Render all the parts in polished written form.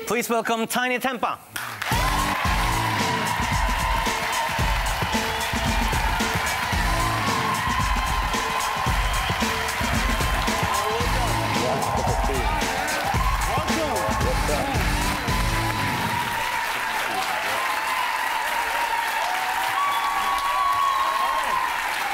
Please welcome Tinie Tempah.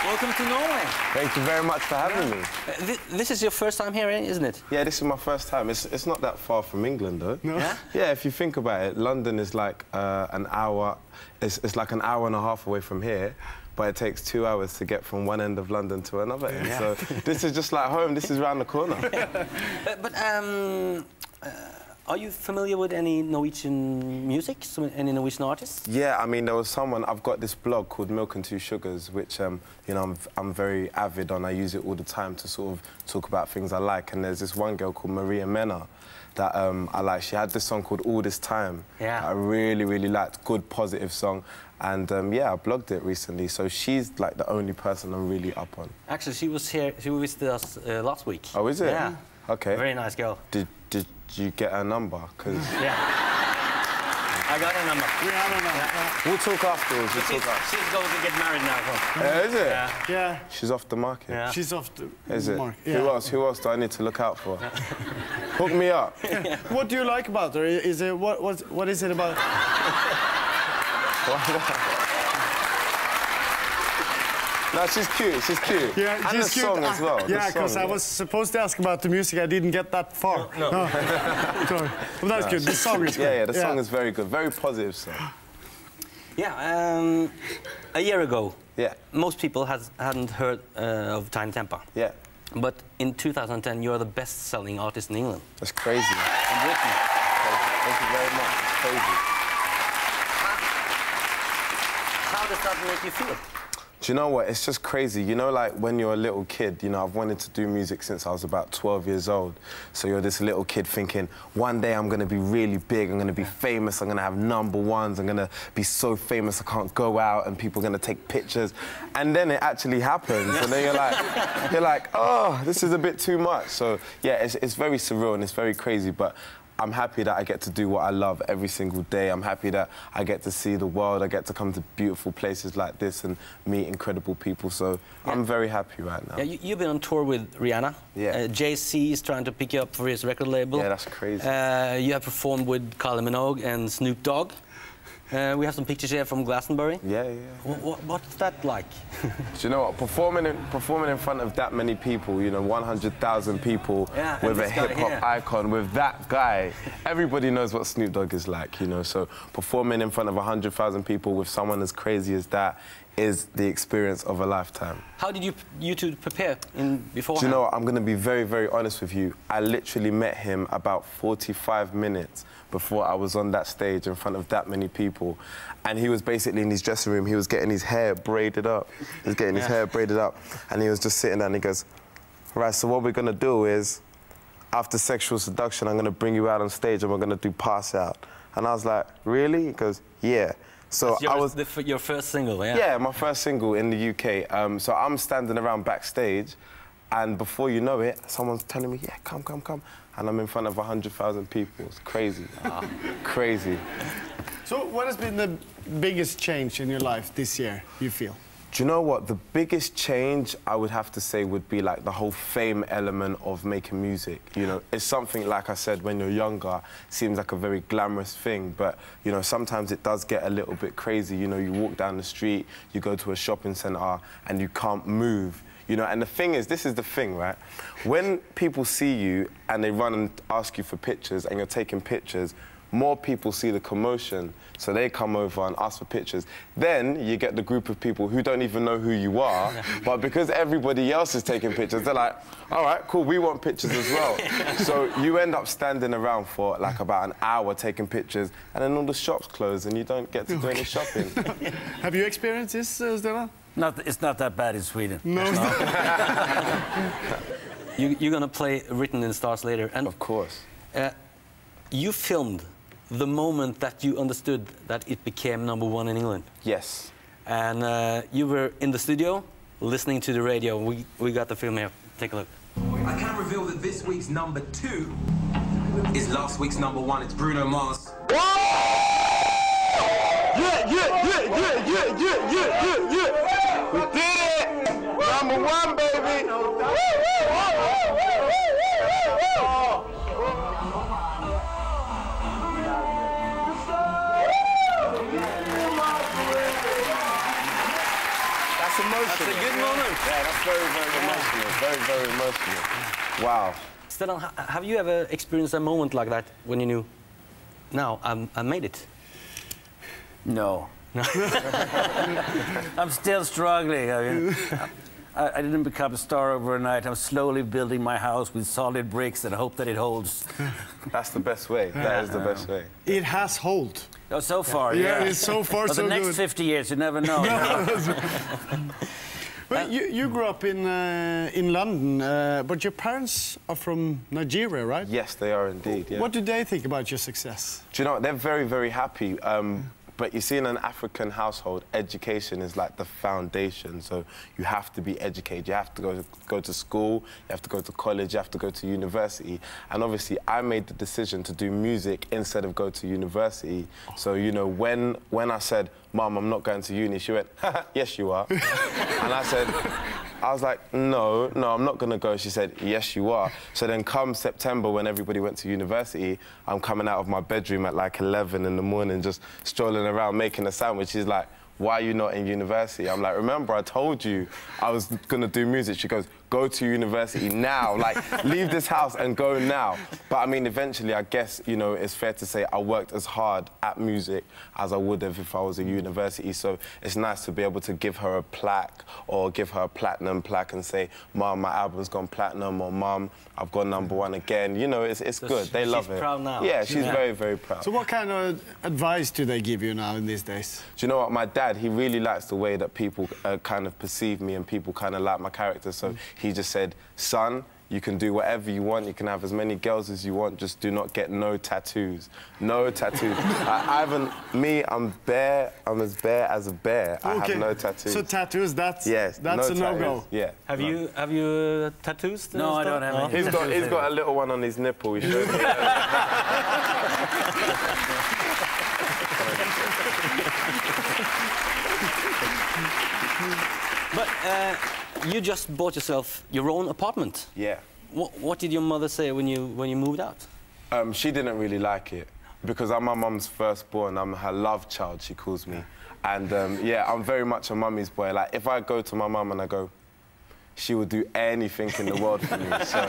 Welcome to Norway. Thank you very much for having me. This is your first time here, isn't it? Yeah, this is my first time. It's not that far from England, though. No? Yeah? Yeah, if you think about it, London is like an hour. It's like an hour and a half away from here, but it takes 2 hours to get from one end of London to another end. Yeah. So this is just like home. This is around the corner. Are you familiar with any Norwegian music? Any Norwegian artists? Yeah, I mean, there was someone. I've got this blog called Milk and Two Sugars, which you know I'm very avid on. I use it all the time to sort of talk about things I like. And there's this one girl called Maria Mena that I like. She had this song called All This Time. Yeah. I really liked. Good, positive song. And yeah, I blogged it recently. So she's like the only person I'm really up on. Actually, she was here. She visited us last week. Oh, is it? Yeah. Okay. Very nice girl. Did you get her number? Cause yeah. I got her number. We have her number. Yeah. We'll talk afterwards. She's going to get married now. So. Is it? Yeah. Yeah. She's off the market. Yeah. She's off the market. Yeah. Who else do I need to look out for? Hook me up. What do you like about her? Is it what is it about? No, she's cute. She's cute. Yeah, and she's the cute. song as well. Yeah, because I was supposed to ask about the music. I didn't get that far. No. Sorry. But that's good. The song is good. Yeah, the song is very good. Very positive song. Yeah, a year ago, yeah, most people hadn't heard of Tinie Tempah. Yeah. But in 2010, you're the best-selling artist in England. That's crazy. In Britain. Thank you very much. It's crazy. How does that make you feel? Do you know what? It's just crazy. You know, like when you're a little kid, you know, I've wanted to do music since I was about 12 years old. So you're this little kid thinking, one day I'm going to be really big, I'm going to be famous, I'm going to have #1s, I'm going to be so famous I can't go out and people are going to take pictures. And then it actually happens. And then you're like, oh, this is a bit too much. So, yeah, it's very surreal and it's very crazy, but I'm happy that I get to do what I love every single day. I'm happy that I get to see the world. I get to come to beautiful places like this and meet incredible people. So I'm very happy right now. Yeah, you've been on tour with Rihanna. Yeah. Jay-Z is trying to pick you up for his record label. Yeah, that's crazy. You have performed with Kylie Minogue and Snoop Dogg. We have some pictures here from Glastonbury. Yeah. What's that like? Do you know what? Performing in front of that many people, you know, 100,000 people, with a hip-hop icon, with that guy, everybody knows what Snoop Dogg is like, you know. So performing in front of 100,000 people with someone as crazy as that is the experience of a lifetime. How did you two prepare beforehand? Do you know what? I'm going to be very honest with you. I literally met him about 45 minutes before I was on that stage in front of that many people. And he was basically in his dressing room. He was getting his hair braided up. He was getting his hair braided up. And he was just sitting there and he goes, right, so what we're going to do is, after sexual seduction, I'm going to bring you out on stage and we're going to do Pass Out. And I was like, really? He goes, yeah. So your first single, yeah? Yeah, my first single in the UK. So I'm standing around backstage, and before you know it, someone's telling me, yeah, come. And I'm in front of 100,000 people. It's crazy. Crazy. So what has been the biggest change in your life this year, you feel? Do you know what? The biggest change, I would have to say, would be like the whole fame element of making music. You know, it's something, like I said, when you're younger, seems like a very glamorous thing, but, you know, sometimes it does get a little bit crazy. You know, you walk down the street, you go to a shopping centre, and you can't move. You know, and the thing is, this is the thing, right? When people see you and they run and ask you for pictures and you're taking pictures, more people see the commotion, so they come over and ask for pictures. Then you get the group of people who don't even know who you are, but because everybody else is taking pictures, they're like, all right, cool, we want pictures as well. So you end up standing around for like about an hour taking pictures, and then all the shops close and you don't get to do any shopping. Have you experienced this, Stellan? It's not that bad in Sweden. No, it's not. You're going to play Written in Stars later. And of course. You filmed the moment that you understood that it became #1 in England. Yes. And you were in the studio, listening to the radio. We got the film here. Take a look. I can reveal that this week's #2 is last week's #1. It's Bruno Mars. Yeah. We did it! #1, baby! That's emotional. That's a good moment. Yeah, that's very, very emotional. Very, very emotional. Wow. Stellan, have you ever experienced a moment like that when you knew, now I made it? No. I'm still struggling. I mean, I didn't become a star overnight. I'm slowly building my house with solid bricks and hope that it holds. That's the best way. That is the best way. It has hold. Oh, so far, Yeah, yeah. it's so far But so the next good. 50 years, you never know. Well, you grew up in London, but your parents are from Nigeria, right? Yes, they are indeed. Yeah. What do they think about your success? Do you know what? They're very, very happy. But you see, in an African household, education is like the foundation. So you have to be educated. You have to go to school. You have to go to college. You have to go to university. And obviously, I made the decision to do music instead of go to university. So you know, when I said, "Mom, I'm not going to uni," she went, "Yes, you are." And I was like, no, I'm not going to go. She said, "Yes, you are." So then come September, when everybody went to university, I'm coming out of my bedroom at like 11 in the morning, just strolling around making a sandwich. She's like, "Why are you not in university?" I'm like, "Remember, I told you I was going to do music." She goes, "Go to university now. Like, leave this house and go now." But I mean, eventually, I guess, you know, it's fair to say I worked as hard at music as I would have if I was at university. So it's nice to be able to give her a plaque or give her a platinum plaque and say, "Mom, my album's gone platinum," or "Mom, I've gone #1 again." You know, it's So good. They love it. She's proud now. Yeah, she's very, very proud. So what kind of advice do they give you now in these days? Do you know what? My dad, he really likes the way that people kind of perceive me and people kind of like my character. So he just said, "Son, you can do whatever you want. You can have as many girls as you want. Just do not get no tattoos. No tattoos." I'm bare. I'm as bare as a bear. I have no tattoos. So tattoos, that's no a no-go. Yeah. Have you tattoos? No, I don't have any. He's got a little one on his nipple. He showed me. But you just bought yourself your own apartment. Yeah. What did your mother say when you moved out? She didn't really like it because I'm my mum's firstborn. I'm her love child, she calls me. And yeah, I'm very much a mummy's boy. Like, if I go to my mum and I go, she would do anything in the world for me. So,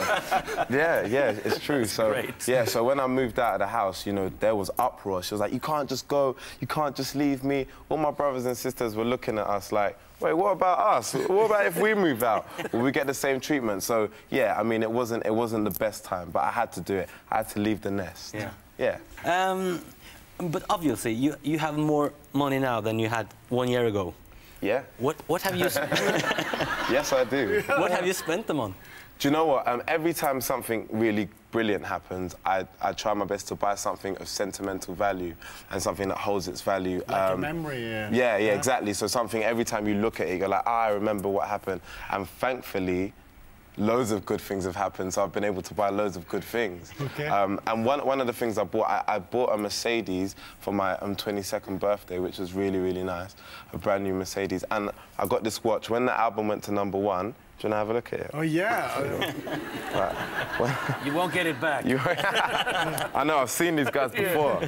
yeah, it's true. So, yeah, so when I moved out of the house, you know, there was uproar. She was like, "You can't just go, you can't just leave me." All my brothers and sisters were looking at us like, "Wait, what about us? What about if we move out? Will we get the same treatment?" So, yeah, I mean, it wasn't the best time, but I had to do it. I had to leave the nest. Yeah. But obviously, you have more money now than you had 1 year ago. Yeah. What have you? Yes, I do. What have you spent them on? Do you know what? Every time something really brilliant happens, I try my best to buy something of sentimental value and something that holds its value. Like a memory, yeah, exactly. So something, every time you look at it, you're like, "Ah, I remember what happened." And thankfully, loads of good things have happened, so I've been able to buy loads of good things. Okay. And one of the things I bought a Mercedes for my 22nd birthday, which was really, really nice, a brand new Mercedes. And I got this watch. When the album went to #1, do you want to have a look at it? Oh, yeah. Right. You won't get it back. I know, I've seen these guys before.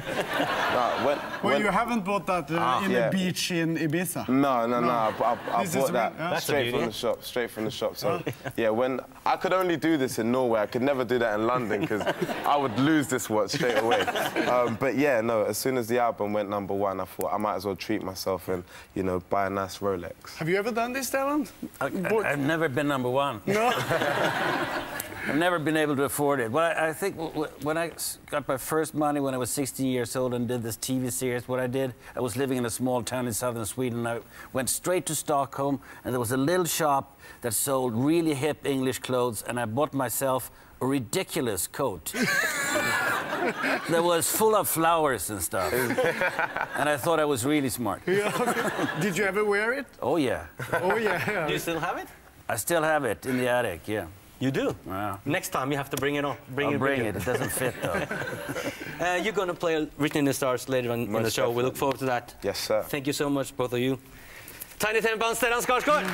Well, you haven't bought that in the beach in Ibiza? No. I bought that straight from the shop. So, yeah, when I could only do this in Norway, I could never do that in London because I would lose this watch straight away. But yeah, no, as soon as the album went #1, I thought I might as well treat myself and, you know, buy a nice Rolex. Have you ever done this, Stellan? I've never been #1. No. I've never been able to afford it. Well, I think when I got my first money when I was 16 years old and did this TV series, what I did, I was living in a small town in southern Sweden. I went straight to Stockholm, and there was a little shop that sold really hip English clothes, and I bought myself a ridiculous coat. That was full of flowers and stuff. And I thought I was really smart. Did you ever wear it? Oh, yeah. Oh, yeah. Do you still have it? I still have it in the attic, yeah. You do? Wow. Next time you have to bring it on. I'll bring it. It doesn't fit, though. You're going to play Written in the Stars later on in the show. We look forward to that. Yes, sir. Thank you so much, both of you. Tinie Tempah and Stellan Skarsgård.